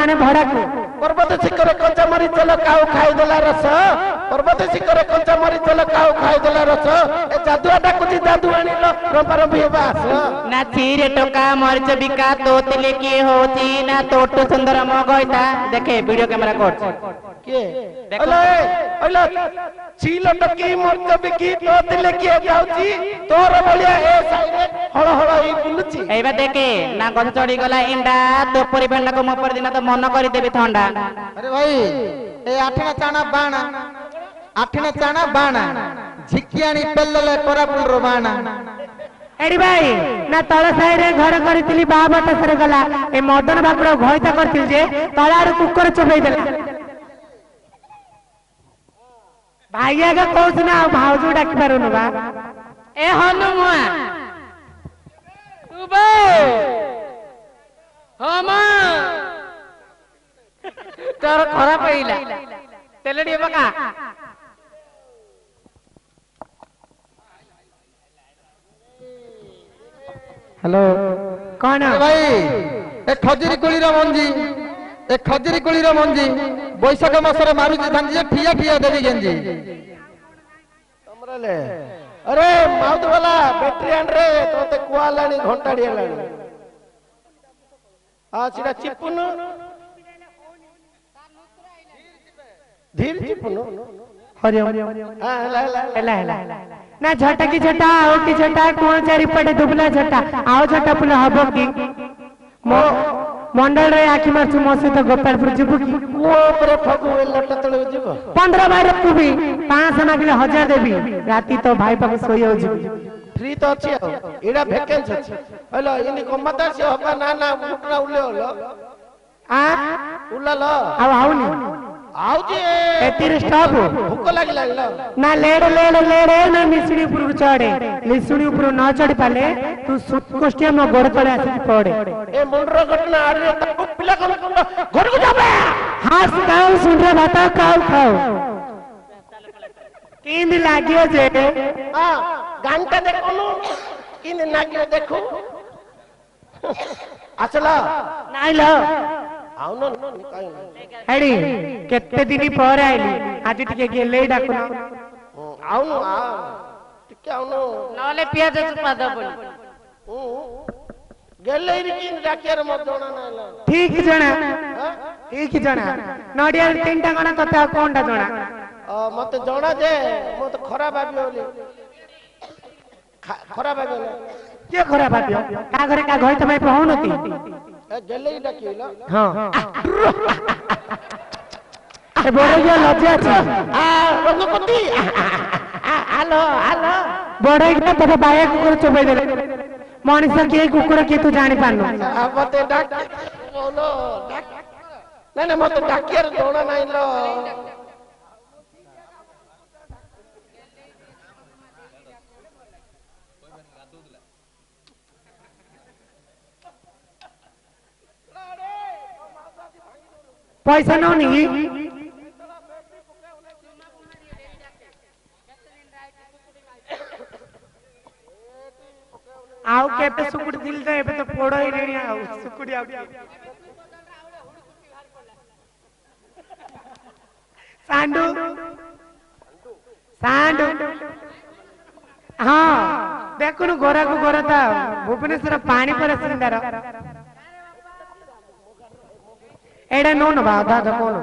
माने भड़ा को पर्वत शिखर कंचा मरी चल काउ खाई देला रस पर्वत शिखर कंचा मरी चल काउ खाई देला रस ए जादुआ डाकुची जादू आनिलो रंपा रंपी हेबा आस ना चीरे टोका मरिच बिका तो तिले के होची ना तोटो सुंदर मगइता देखे वीडियो कैमरा कोट के ओले ओले चील टकी मरिच बिकी तो तिले के जाउची तोर बलिया ए साइरे हळ हळ ही बुलुची एबा देखे ना गछ चढ़ी गला इंडा तो परिबेंडा को मपर दिन तो मन करि देबी ठंडा अरे भाई ए आठना चाना बाणा झिकियानी पेल्लले कोरापुल रो बाणा एडी भाई ना तळ साई रे घर करथिली बाबा तसरे गला ए मदन बापड़ो घोइता करथिल जे तळार कुकर चबई देला भाईया का कोस ना भाउजो डाकी पारुनु बा ए हनुमा तू बे हमा तोर खराब पइला तेलडी बका हेलो कौन भाई ए खजूरी कोली रो मंजी बैशाख मासरे मारुची धांजी ठिया ठिया देवी गेंजी तमरले अरे माउत वाला बैटरी आन रे तोते कुआलानी घंटाडी आलानी आ सिडा चिपुनु धीर चिपुनु हरिओम हां ला ना झटा की झटा आओ की झटा कोण चारि पटे दुबला झटा आओ झटा पुला हबो की मंडल रे आखि मारछु मो सहित गोपालपुर जिबु की वो परे फगु लट तळे जिबो 15 बार कुबी 500 मागले 1000 देबी राती तो भाई पाक सोई हो जिबु फ्री तो अछि एडा वैकेंसी अछि हेलो इनी कमता से होबा ना ना उठना उले होलो आ उलालो आउनी आउजे एतिर स्टॉप भूख लागिला ना लेड़ ना निसुणी ऊपर चढ़े निसुणी ऊपर न चढ़ पाले तू सुतकोष्ठी हम गोड़ तले आसी पड़े ए मुंडर घटना आरे तको पिला कोन घर को जाबे हास काउ सुन रे बाता काउ खाओ किन लागियो जे हां घंटा देखनु किन लागियो देखु आचला नाइ लो आउनो निकाय हेडी केते दिनी पर आइली आज टिके गेले डाकुना आउनो आ टिके आउनो नले पियाज चुपा दबनी गेले रि किन डाकियर म जोना नाला ठीक जना नडिया तीनटा गणा कथा कोनटा जना मते जोना जे म तो खराब आबियो ले खराब आबियो के खराब आबियो का घरे का घई तमे पहुनती गेले डाकिलो हां ए बड़ो जो लज्जा छ आ रंगपति हेलो बड़ो के तब बाया कुकुर चोबई देले मनिष के कुकुर के तू जानि पानु मते डाक बोलो डाक ना मते डाकियर जोना नाइलो पैसा न नी आउ केते सुकुड़ दिल दे एबे तो पोड़ो ही रेणी आउ सुकुड़ी आउ सांडू हां देखुनु गोरा को गोरा था भुवनेश्वर पानी पर सिंदार एडा नो न बाधा द कोन